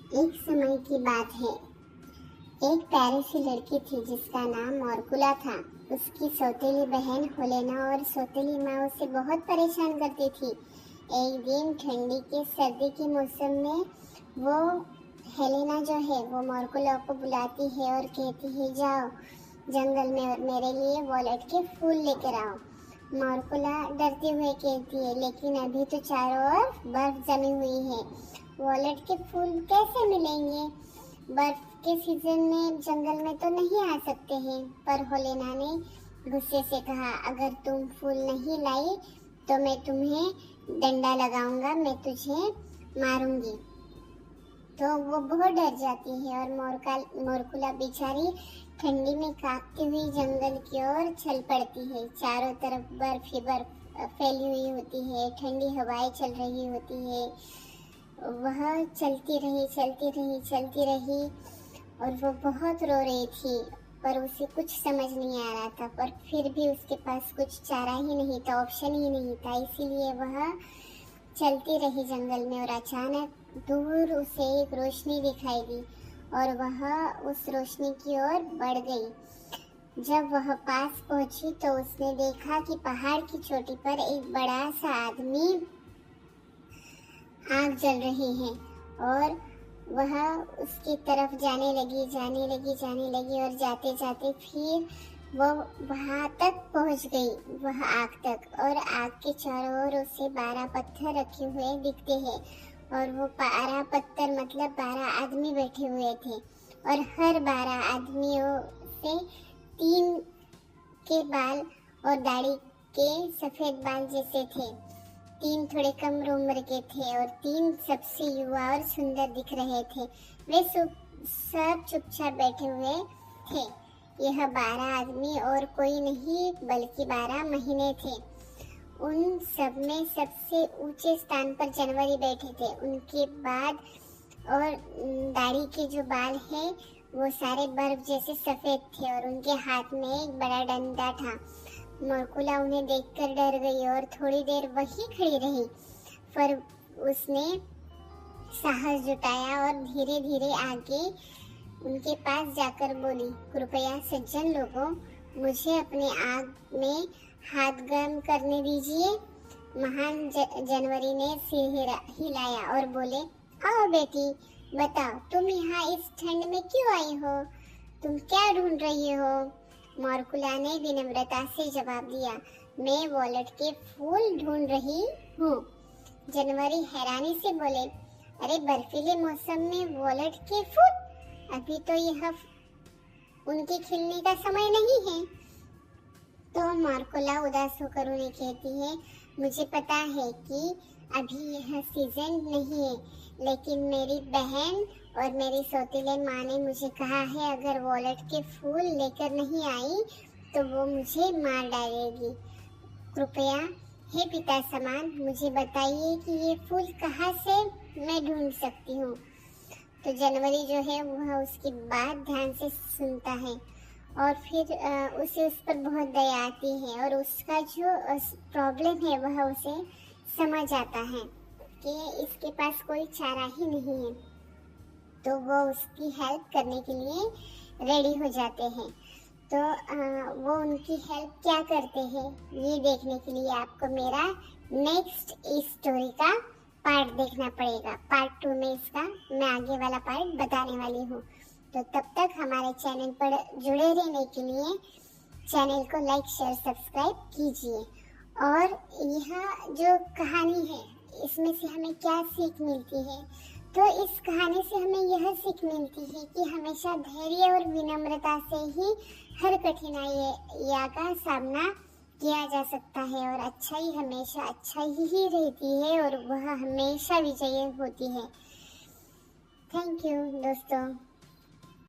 एक समय की बात है। एक प्यारी सी लड़की थी जिसका नाम मॉर्कुला था। उसकी सौतेली बहन हेलेना और सौतेली माँ उसे बहुत परेशान करती थी। एक दिन ठंडी के सर्दी के मौसम में वो हेलेना जो है वो मॉर्कुला को बुलाती है और कहती है, जाओ जंगल में और मेरे लिए वॉलेट के फूल लेकर आओ। मॉर्कुला डरते हुए कहती है, लेकिन अभी तो चारों ओर बर्फ जमी हुई है, वॉलेट के फूल कैसे मिलेंगे? बर्फ के सीजन में जंगल में तो नहीं आ सकते हैं। पर हेलेना ने गुस्से से कहा, अगर तुम फूल नहीं लाई तो मैं तुम्हें डंडा लगाऊंगा, मैं तुझे मारूंगी। तो वो बहुत डर जाती है और मॉर्कुला बेचारी ठंडी में कांपती हुई जंगल की ओर चल पड़ती है। चारों तरफ बर्फ ही बर्फ फैली हुई होती है, ठंडी हवाएं चल रही होती है। वह चलती रही और वो बहुत रो रही थी, पर उसे कुछ समझ नहीं आ रहा था। पर फिर भी उसके पास कुछ चारा ही नहीं था, ऑप्शन ही नहीं था, इसीलिए वह चलती रही जंगल में। और अचानक दूर उसे एक रोशनी दिखाई दी और वह उस रोशनी की ओर बढ़ गई। जब वह पास पहुंची तो उसने देखा कि पहाड़ की चोटी पर एक बड़ा सा आदमी आग जल रही है और वह उसकी तरफ जाने लगी और जाते जाते फिर वो वहां तक पहुंच गई, वह आग तक। और आग के चारों ओर उसे 12 पत्थर रखे हुए दिखते हैं और वो 12 पत्थर मतलब 12 आदमी बैठे हुए थे और हर 12 आदमियों से 3 के बाल और दाढ़ी के सफेद बाल जैसे थे। 3 थोड़े कम उम्र के थे और 3 सबसे युवा और सुंदर दिख रहे थे। वे सब चुपचाप बैठे हुए थे। यह 12 आदमी और कोई नहीं बल्कि 12 महीने थे। उन सब में सबसे ऊंचे स्थान पर जनवरी बैठे थे। उनके बाद और दाढ़ी के जो बाल है वो सारे बर्फ जैसे सफेद थे और उनके हाथ में एक बड़ा डंडा था। मॉर्कुला उन्हें देखकर डर गई और थोड़ी देर वहीं खड़ी रही। पर उसने साहस जुटाया और धीरे धीरे आगे उनके पास जाकर बोली, कृपया सज्जन लोगों, मुझे अपने आग में हाथ गर्म करने दीजिए। महान जनवरी ने सिर हिलाया और बोले, आओ बेटी, बताओ तुम यहाँ इस ठंड में क्यों आई हो? तुम क्या ढूंढ रही हो? मॉर्कुला ने विनम्रता से जवाब दिया, मैं वॉलेट के फूल ढूंढ रही हूँ। जनवरी हैरानी से बोले, अरे बर्फीले मौसम में वॉलेट के फूल? अभी तो यह उनके खिलने का समय नहीं है। तो मॉर्कुला उदास होकर उन्हें कहती है, मुझे पता है कि अभी यह सीजन नहीं है, लेकिन मेरी बहन और मेरी सौतेली माँ ने मुझे कहा है, अगर वॉलेट के फूल लेकर नहीं आई तो वो मुझे मार डालेगी। कृपया हे पिता समान मुझे बताइए कि ये फूल कहाँ से मैं ढूंढ सकती हूँ। तो जनवरी जो है वह उसकी बात ध्यान से सुनता है और फिर उसे उस पर बहुत दया आती है और उसका जो प्रॉब्लम है वह उसे समझ आता है कि इसके पास कोई चारा ही नहीं है। तो वो उसकी हेल्प करने के लिए रेडी हो जाते हैं। तो वो उनकी हेल्प क्या करते हैं ये देखने के लिए आपको मेरा नेक्स्ट स्टोरी का पार्ट देखना पड़ेगा। पार्ट 2 में इसका मैं आगे वाला पार्ट बताने वाली हूँ। तो तब तक हमारे चैनल पर जुड़े रहने के लिए चैनल को लाइक शेयर सब्सक्राइब कीजिए। और यह जो कहानी है इसमें से हमें क्या सीख मिलती है? तो इस कहानी से हमें यह सीख मिलती है कि हमेशा धैर्य और विनम्रता से ही हर कठिनाई का सामना किया जा सकता है और अच्छाई हमेशा अच्छाई ही रहती है और वह हमेशा विजयी होती है। थैंक यू दोस्तों।